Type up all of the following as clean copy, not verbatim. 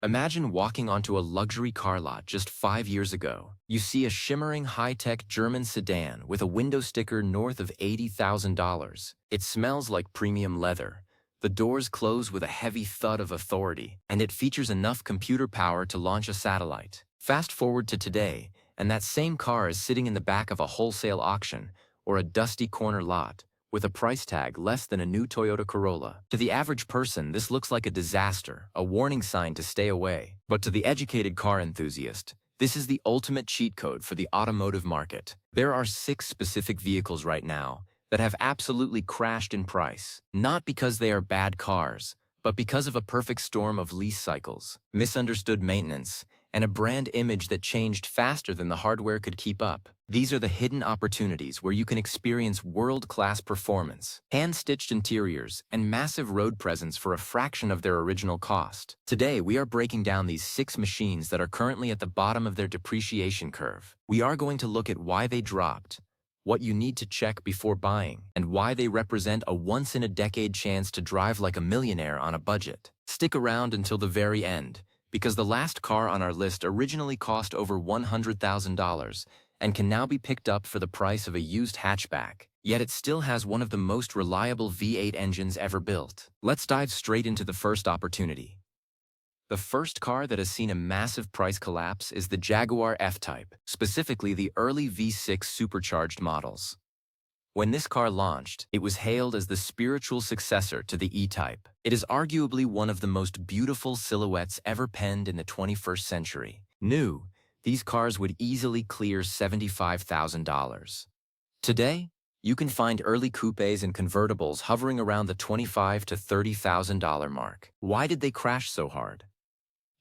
Imagine walking onto a luxury car lot just 5 years ago. You see a shimmering high-tech German sedan with a window sticker north of $80,000. It smells like premium leather. The doors close with a heavy thud of authority, and it features enough computer power to launch a satellite. Fast forward to today, and that same car is sitting in the back of a wholesale auction or a dusty corner lot, with a price tag less than a new Toyota Corolla. To the average person, this looks like a disaster, a warning sign to stay away. But to the educated car enthusiast, this is the ultimate cheat code for the automotive market. There are 6 specific vehicles right now that have absolutely crashed in price, not because they are bad cars, but because of a perfect storm of lease cycles, misunderstood maintenance, and a brand image that changed faster than the hardware could keep up. These are the hidden opportunities where you can experience world-class performance, hand-stitched interiors, and massive road presence for a fraction of their original cost. Today, we are breaking down these 6 machines that are currently at the bottom of their depreciation curve. We are going to look at why they dropped, what you need to check before buying, and why they represent a once-in-a-decade chance to drive like a millionaire on a budget. Stick around until the very end, because the last car on our list originally cost over $100,000 and can now be picked up for the price of a used hatchback. Yet it still has one of the most reliable V8 engines ever built. Let's dive straight into the first opportunity. The first car that has seen a massive price collapse is the Jaguar F-Type, specifically the early V6 supercharged models. When this car launched, it was hailed as the spiritual successor to the E-Type. It is arguably one of the most beautiful silhouettes ever penned in the 21st century. New, these cars would easily clear $75,000. Today, you can find early coupes and convertibles hovering around the $25,000 to $30,000 mark. Why did they crash so hard?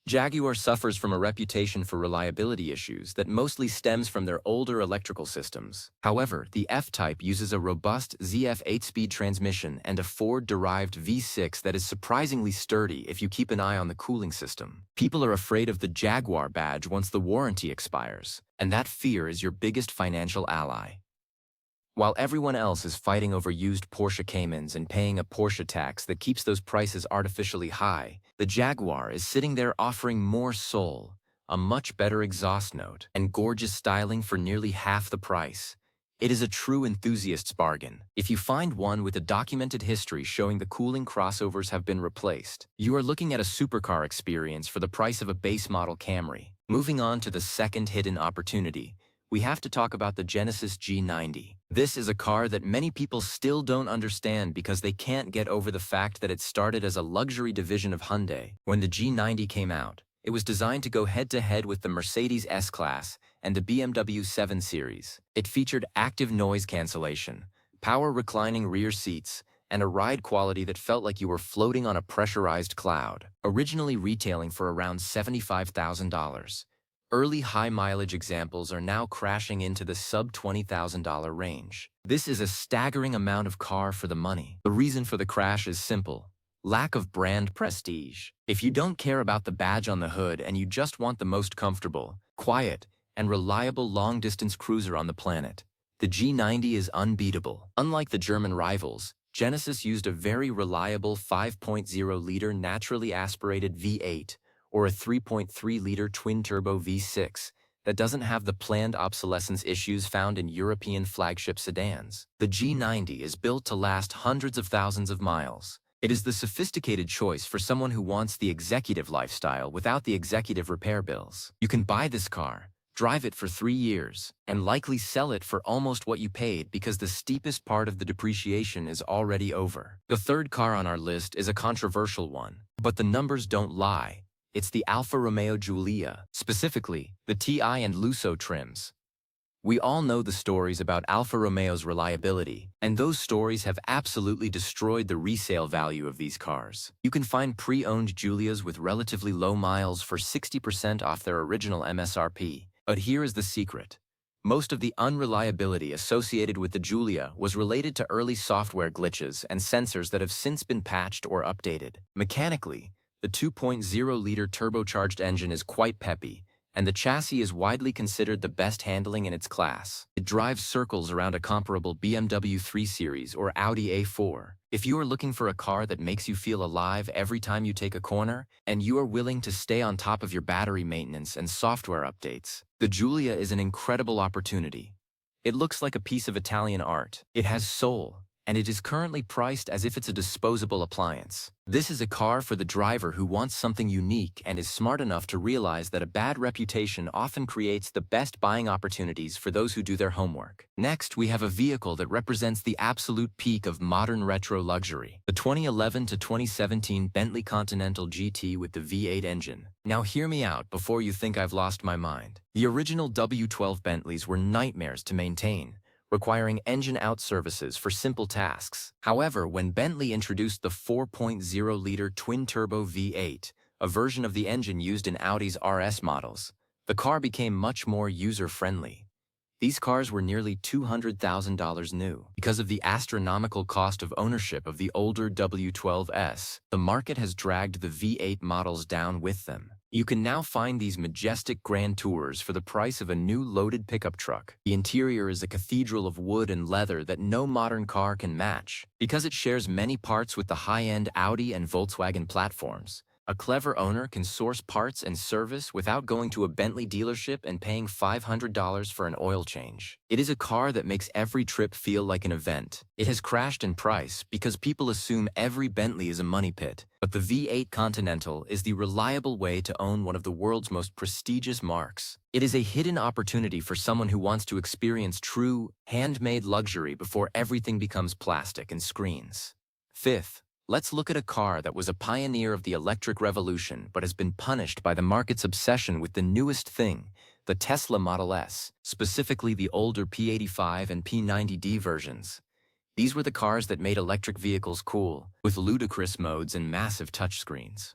Jaguar suffers from a reputation for reliability issues that mostly stems from their older electrical systems. However, the F-Type uses a robust ZF 8-speed transmission and a Ford-derived V6 that is surprisingly sturdy if you keep an eye on the cooling system. People are afraid of the Jaguar badge once the warranty expires, and that fear is your biggest financial ally. While everyone else is fighting over used Porsche Caymans and paying a Porsche tax that keeps those prices artificially high, the Jaguar is sitting there offering more soul, a much better exhaust note, and gorgeous styling for nearly half the price. It is a true enthusiast's bargain. If you find one with a documented history showing the cooling crossovers have been replaced, you are looking at a supercar experience for the price of a base model Camry. Moving on to the second hidden opportunity, we have to talk about the Genesis G90. This is a car that many people still don't understand because they can't get over the fact that it started as a luxury division of Hyundai. When the G90 came out, it was designed to go head-to-head with the Mercedes S-Class and the BMW 7 Series. It featured active noise cancellation, power reclining rear seats, and a ride quality that felt like you were floating on a pressurized cloud. Originally retailing for around $75,000. Early high-mileage examples are now crashing into the sub-$20,000 range. This is a staggering amount of car for the money. The reason for the crash is simple: lack of brand prestige. If you don't care about the badge on the hood and you just want the most comfortable, quiet, and reliable long-distance cruiser on the planet, the G90 is unbeatable. Unlike the German rivals, Genesis used a very reliable 5.0-liter naturally aspirated V8 or a 3.3-liter twin-turbo V6 that doesn't have the planned obsolescence issues found in European flagship sedans. The G90 is built to last hundreds of thousands of miles. It is the sophisticated choice for someone who wants the executive lifestyle without the executive repair bills. You can buy this car, drive it for 3 years, and likely sell it for almost what you paid because the steepest part of the depreciation is already over. The third car on our list is a controversial one, but the numbers don't lie. It's the Alfa Romeo Giulia, specifically the TI and Lusso trims. We all know the stories about Alfa Romeo's reliability, and those stories have absolutely destroyed the resale value of these cars. You can find pre-owned Giulias with relatively low miles for 60% off their original MSRP. But here is the secret. Most of the unreliability associated with the Giulia was related to early software glitches and sensors that have since been patched or updated. Mechanically, the 2.0-liter turbocharged engine is quite peppy, and the chassis is widely considered the best handling in its class. It drives circles around a comparable BMW 3 Series or Audi A4. If you are looking for a car that makes you feel alive every time you take a corner, and you are willing to stay on top of your battery maintenance and software updates, the Giulia is an incredible opportunity. It looks like a piece of Italian art. It has soul, and it is currently priced as if it's a disposable appliance. This is a car for the driver who wants something unique and is smart enough to realize that a bad reputation often creates the best buying opportunities for those who do their homework. Next, we have a vehicle that represents the absolute peak of modern retro luxury, the 2011 to 2017 Bentley Continental GT with the V8 engine. Now hear me out before you think I've lost my mind. The original W12 Bentleys were nightmares to maintain, requiring engine-out services for simple tasks. However, when Bentley introduced the 4.0-liter twin-turbo V8, a version of the engine used in Audi's RS models, the car became much more user-friendly. These cars were nearly $200,000 new. Because of the astronomical cost of ownership of the older W12s, the market has dragged the V8 models down with them. You can now find these majestic Grand Tours for the price of a new loaded pickup truck. The interior is a cathedral of wood and leather that no modern car can match. Because it shares many parts with the high-end Audi and Volkswagen platforms, a clever owner can source parts and service without going to a Bentley dealership and paying $500 for an oil change. It is a car that makes every trip feel like an event. It has crashed in price because people assume every Bentley is a money pit, but the V8 Continental is the reliable way to own one of the world's most prestigious marques. It is a hidden opportunity for someone who wants to experience true, handmade luxury before everything becomes plastic and screens. Fifth, let's look at a car that was a pioneer of the electric revolution but has been punished by the market's obsession with the newest thing, the Tesla Model S, specifically the older P85 and P90D versions. These were the cars that made electric vehicles cool, with ludicrous modes and massive touchscreens.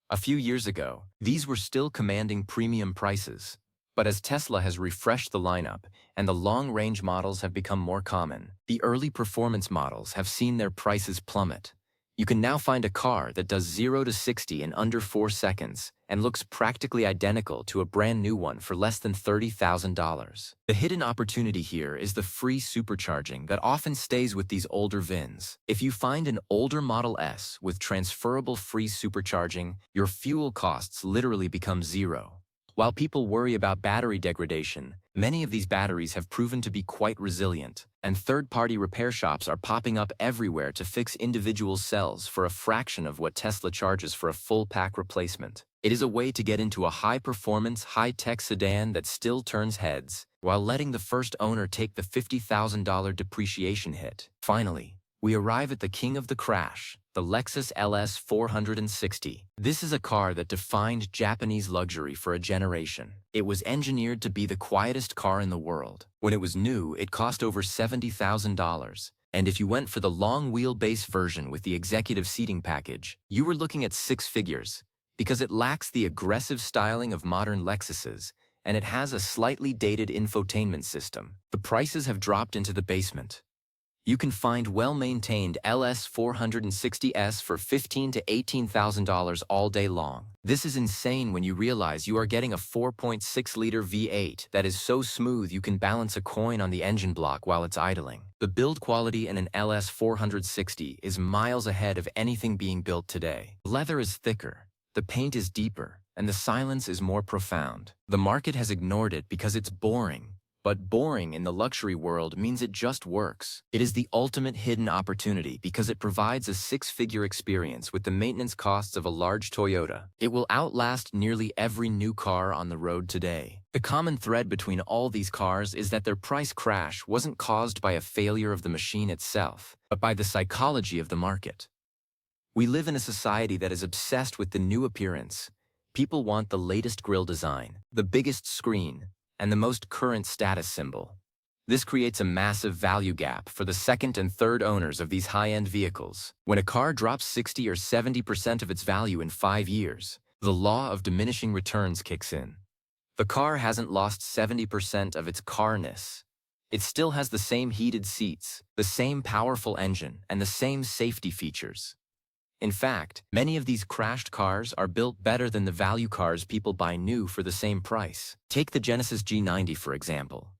A few years ago, these were still commanding premium prices, but as Tesla has refreshed the lineup and the long-range models have become more common, the early performance models have seen their prices plummet. You can now find a car that does 0 to 60 in under 4 seconds and looks practically identical to a brand new one for less than $30,000. The hidden opportunity here is the free supercharging that often stays with these older VINs. If you find an older Model S with transferable free supercharging, your fuel costs literally become zero. While people worry about battery degradation, many of these batteries have proven to be quite resilient, and third-party repair shops are popping up everywhere to fix individual cells for a fraction of what Tesla charges for a full-pack replacement. It is a way to get into a high-performance, high-tech sedan that still turns heads, while letting the first owner take the $50,000 depreciation hit. Finally, we arrive at the king of the crash, the Lexus LS 460. This is a car that defined Japanese luxury for a generation. It was engineered to be the quietest car in the world. When it was new, it cost over $70,000. And if you went for the long wheelbase version with the executive seating package, you were looking at 6 figures, because it lacks the aggressive styling of modern Lexuses, and it has a slightly dated infotainment system. The prices have dropped into the basement. You can find well-maintained LS 460s for $15,000 to $18,000 all day long. This is insane when you realize you are getting a 4.6-liter V8 that is so smooth you can balance a coin on the engine block while it's idling. The build quality in an LS 460 is miles ahead of anything being built today. The leather is thicker, the paint is deeper, and the silence is more profound. The market has ignored it because it's boring. But boring in the luxury world means it just works. It is the ultimate hidden opportunity because it provides a 6-figure experience with the maintenance costs of a large Toyota. It will outlast nearly every new car on the road today. The common thread between all these cars is that their price crash wasn't caused by a failure of the machine itself, but by the psychology of the market. We live in a society that is obsessed with the new appearance. People want the latest grille design, the biggest screen, and the most current status symbol. This creates a massive value gap for the second and third owners of these high-end vehicles. When a car drops 60 or 70% of its value in 5 years, the law of diminishing returns kicks in. The car hasn't lost 70% of its carness. It still has the same heated seats, the same powerful engine, and the same safety features. In fact, many of these crashed cars are built better than the value cars people buy new for the same price. Take the Genesis G90 for example.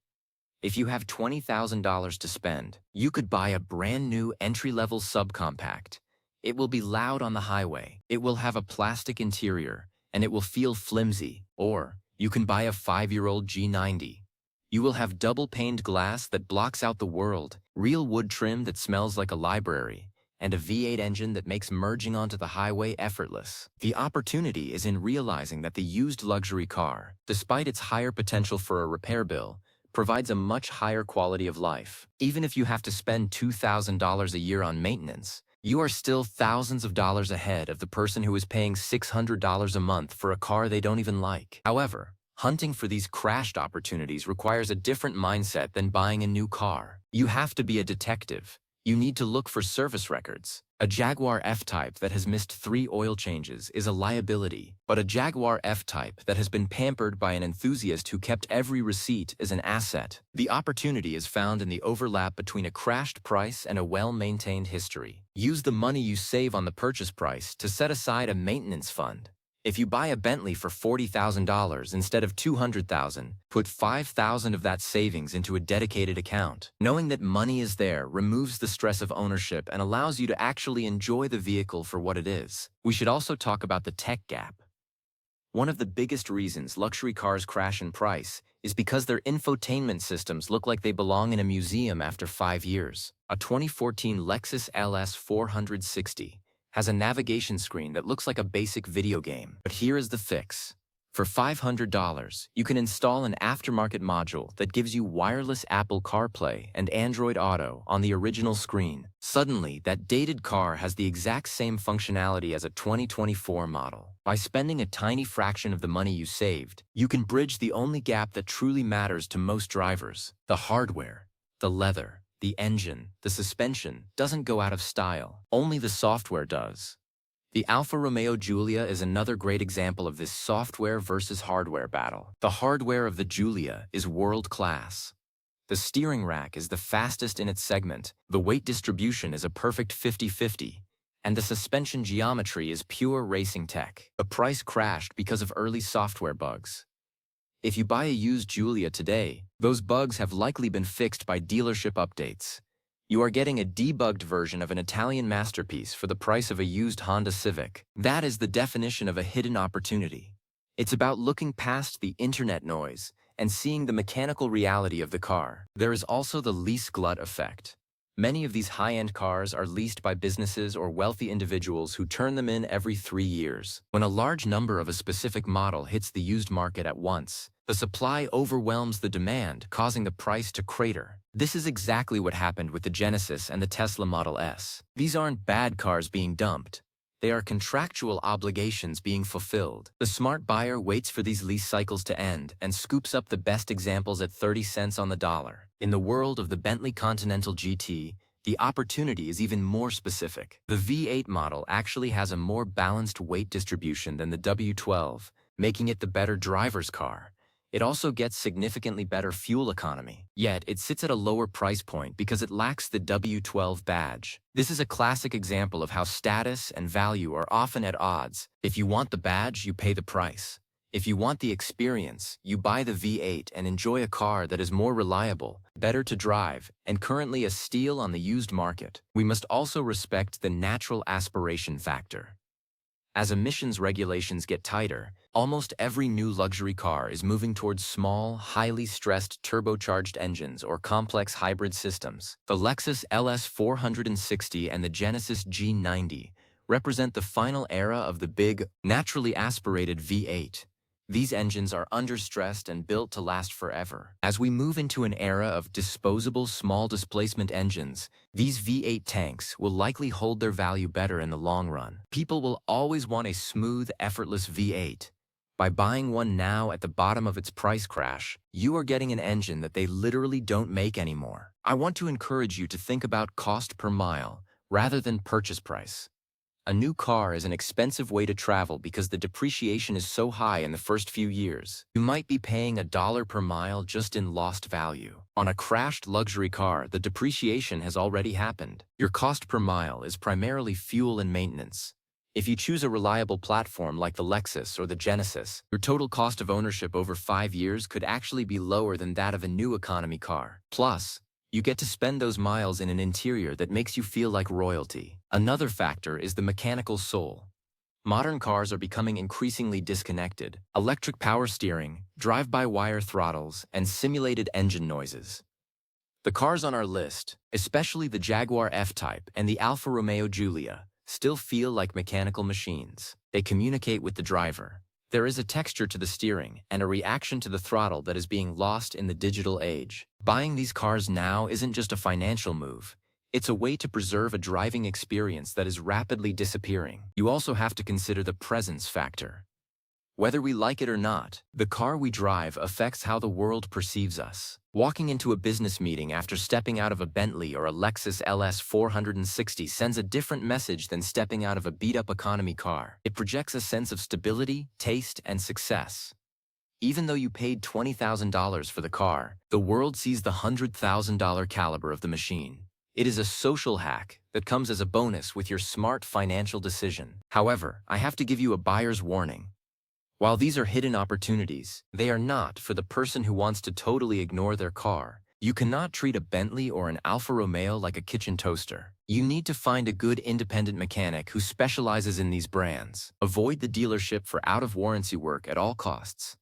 If you have $20,000 to spend, you could buy a brand new entry-level subcompact. It will be loud on the highway, it will have a plastic interior, and it will feel flimsy. Or, you can buy a 5-year-old G90. You will have double-paned glass that blocks out the world, real wood trim that smells like a library, and a V8 engine that makes merging onto the highway effortless. The opportunity is in realizing that the used luxury car, despite its higher potential for a repair bill, provides a much higher quality of life. Even if you have to spend $2,000 a year on maintenance, you are still thousands of dollars ahead of the person who is paying $600 a month for a car they don't even like. However, hunting for these crashed opportunities requires a different mindset than buying a new car. You have to be a detective. You need to look for service records. A Jaguar F-Type that has missed 3 oil changes is a liability, but a Jaguar F-Type that has been pampered by an enthusiast who kept every receipt is an asset. The opportunity is found in the overlap between a crashed price and a well-maintained history. Use the money you save on the purchase price to set aside a maintenance fund. If you buy a Bentley for $40,000 instead of $200,000, put $5,000 of that savings into a dedicated account. Knowing that money is there removes the stress of ownership and allows you to actually enjoy the vehicle for what it is. We should also talk about the tech gap. One of the biggest reasons luxury cars crash in price is because their infotainment systems look like they belong in a museum after 5 years. A 2014 Lexus LS 460 has a navigation screen that looks like a basic video game. But here is the fix. For $500, you can install an aftermarket module that gives you wireless Apple CarPlay and Android Auto on the original screen. Suddenly, that dated car has the exact same functionality as a 2024 model. By spending a tiny fraction of the money you saved, you can bridge the only gap that truly matters to most drivers. The hardware, the leather, the engine, the suspension doesn't go out of style. Only the software does. The Alfa Romeo Giulia is another great example of this software versus hardware battle. The hardware of the Giulia is world-class. The steering rack is the fastest in its segment, the weight distribution is a perfect 50-50, and the suspension geometry is pure racing tech. The price crashed because of early software bugs. If you buy a used Giulia today, those bugs have likely been fixed by dealership updates. You are getting a debugged version of an Italian masterpiece for the price of a used Honda Civic. That is the definition of a hidden opportunity. It's about looking past the internet noise and seeing the mechanical reality of the car. There is also the lease glut effect. Many of these high-end cars are leased by businesses or wealthy individuals who turn them in every 3 years. When a large number of a specific model hits the used market at once, the supply overwhelms the demand, causing the price to crater. This is exactly what happened with the Genesis and the Tesla Model S. These aren't bad cars being dumped. They are contractual obligations being fulfilled. The smart buyer waits for these lease cycles to end and scoops up the best examples at 30 cents on the dollar. In the world of the Bentley Continental GT, the opportunity is even more specific. The V8 model actually has a more balanced weight distribution than the W12, making it the better driver's car. It also gets significantly better fuel economy. Yet, it sits at a lower price point because it lacks the W12 badge. This is a classic example of how status and value are often at odds. If you want the badge, you pay the price. If you want the experience, you buy the V8 and enjoy a car that is more reliable, better to drive, and currently a steal on the used market. We must also respect the natural aspiration factor. As emissions regulations get tighter, almost every new luxury car is moving towards small, highly stressed turbocharged engines or complex hybrid systems. The Lexus LS 460 and the Genesis G90 represent the final era of the big, naturally aspirated V8. These engines are understressed and built to last forever. As we move into an era of disposable small displacement engines, these V8 tanks will likely hold their value better in the long run. People will always want a smooth, effortless V8. By buying one now at the bottom of its price crash, you are getting an engine that they literally don't make anymore. I want to encourage you to think about cost per mile rather than purchase price. A new car is an expensive way to travel because the depreciation is so high in the first few years. You might be paying $1 per mile just in lost value. On a crashed luxury car, the depreciation has already happened. Your cost per mile is primarily fuel and maintenance. If you choose a reliable platform like the Lexus or the Genesis, your total cost of ownership over 5 years could actually be lower than that of a new economy car. Plus, you get to spend those miles in an interior that makes you feel like royalty. Another factor is the mechanical soul. Modern cars are becoming increasingly disconnected. Electric power steering, drive-by-wire throttles, and simulated engine noises. The cars on our list, especially the Jaguar F-Type and the Alfa Romeo Giulia, still feel like mechanical machines. They communicate with the driver. There is a texture to the steering and a reaction to the throttle that is being lost in the digital age. Buying these cars now isn't just a financial move. It's a way to preserve a driving experience that is rapidly disappearing. You also have to consider the presence factor. Whether we like it or not, the car we drive affects how the world perceives us. Walking into a business meeting after stepping out of a Bentley or a Lexus LS 460 sends a different message than stepping out of a beat-up economy car. It projects a sense of stability, taste, and success. Even though you paid $20,000 for the car, the world sees the $100,000 caliber of the machine. It is a social hack that comes as a bonus with your smart financial decision. However, I have to give you a buyer's warning. While these are hidden opportunities, they are not for the person who wants to totally ignore their car. You cannot treat a Bentley or an Alfa Romeo like a kitchen toaster. You need to find a good independent mechanic who specializes in these brands. Avoid the dealership for out-of-warranty work at all costs.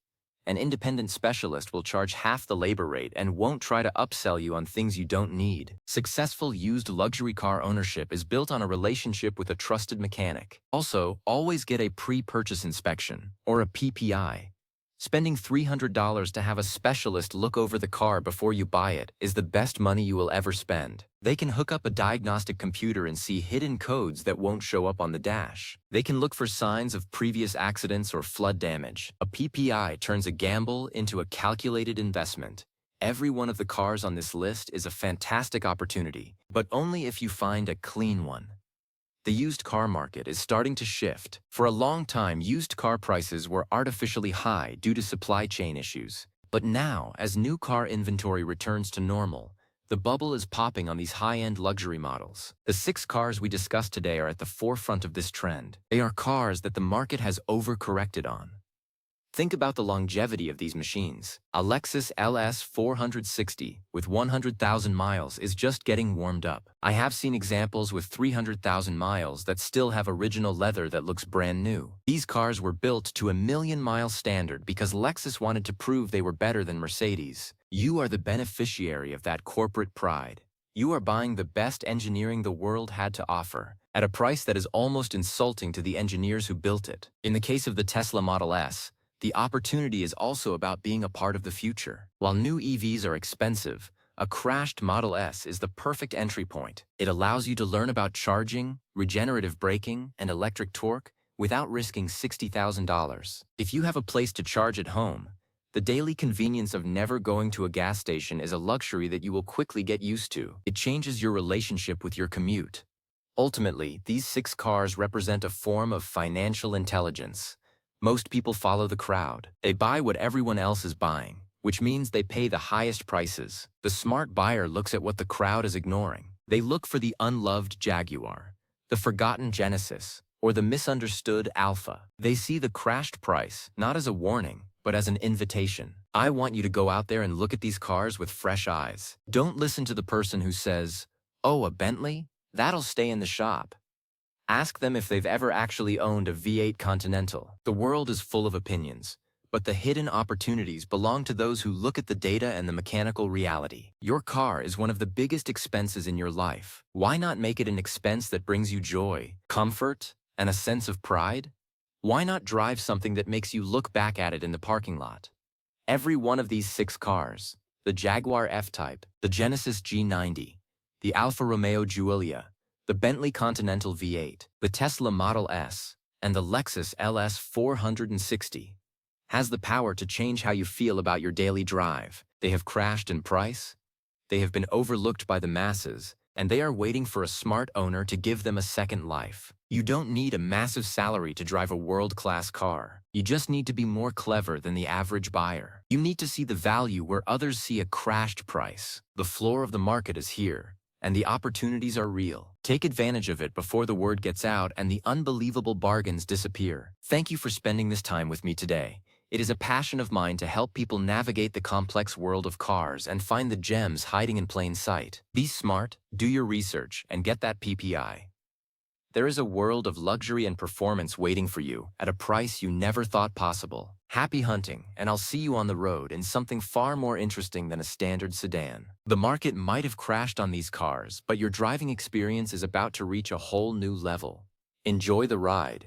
An independent specialist will charge half the labor rate and won't try to upsell you on things you don't need. Successful used luxury car ownership is built on a relationship with a trusted mechanic. Also, always get a pre-purchase inspection, or a PPI. Spending $300 to have a specialist look over the car before you buy it is the best money you will ever spend. They can hook up a diagnostic computer and see hidden codes that won't show up on the dash. They can look for signs of previous accidents or flood damage. A PPI turns a gamble into a calculated investment. Every one of the cars on this list is a fantastic opportunity, but only if you find a clean one. The used car market is starting to shift. For a long time, used car prices were artificially high due to supply chain issues. But now, as new car inventory returns to normal, the bubble is popping on these high-end luxury models. The 6 cars we discussed today are at the forefront of this trend. They are cars that the market has overcorrected on. Think about the longevity of these machines. A Lexus LS 460 with 100,000 miles is just getting warmed up. I have seen examples with 300,000 miles that still have original leather that looks brand new. These cars were built to a million-mile standard because Lexus wanted to prove they were better than Mercedes. You are the beneficiary of that corporate pride. You are buying the best engineering the world had to offer, at a price that is almost insulting to the engineers who built it. In the case of the Tesla Model S, the opportunity is also about being a part of the future. While new EVs are expensive, a crashed Model S is the perfect entry point. It allows you to learn about charging, regenerative braking, and electric torque without risking $60,000. If you have a place to charge at home, the daily convenience of never going to a gas station is a luxury that you will quickly get used to. It changes your relationship with your commute. Ultimately, these 6 cars represent a form of financial intelligence. Most people follow the crowd. They buy what everyone else is buying, which means they pay the highest prices. The smart buyer looks at what the crowd is ignoring. They look for the unloved Jaguar, the forgotten Genesis, or the misunderstood Alpha. They see the crashed price not as a warning, but as an invitation. I want you to go out there and look at these cars with fresh eyes. Don't listen to the person who says, "Oh, a Bentley? That'll stay in the shop." Ask them if they've ever actually owned a V8 Continental. The world is full of opinions, but the hidden opportunities belong to those who look at the data and the mechanical reality. Your car is one of the biggest expenses in your life. Why not make it an expense that brings you joy, comfort, and a sense of pride? Why not drive something that makes you look back at it in the parking lot? Every one of these 6 cars, the Jaguar F-Type, the Genesis G90, the Alfa Romeo Giulia, the Bentley Continental V8, the Tesla Model S, and the Lexus LS 460, has the power to change how you feel about your daily drive. They have crashed in price, they have been overlooked by the masses, and they are waiting for a smart owner to give them a second life. You don't need a massive salary to drive a world-class car. You just need to be more clever than the average buyer. You need to see the value where others see a crashed price. The floor of the market is here, and the opportunities are real. Take advantage of it before the word gets out and the unbelievable bargains disappear. Thank you for spending this time with me today. It is a passion of mine to help people navigate the complex world of cars and find the gems hiding in plain sight. Be smart, do your research, and get that PPI. There is a world of luxury and performance waiting for you at a price you never thought possible. Happy hunting, and I'll see you on the road in something far more interesting than a standard sedan. The market might have crashed on these cars, but your driving experience is about to reach a whole new level. Enjoy the ride.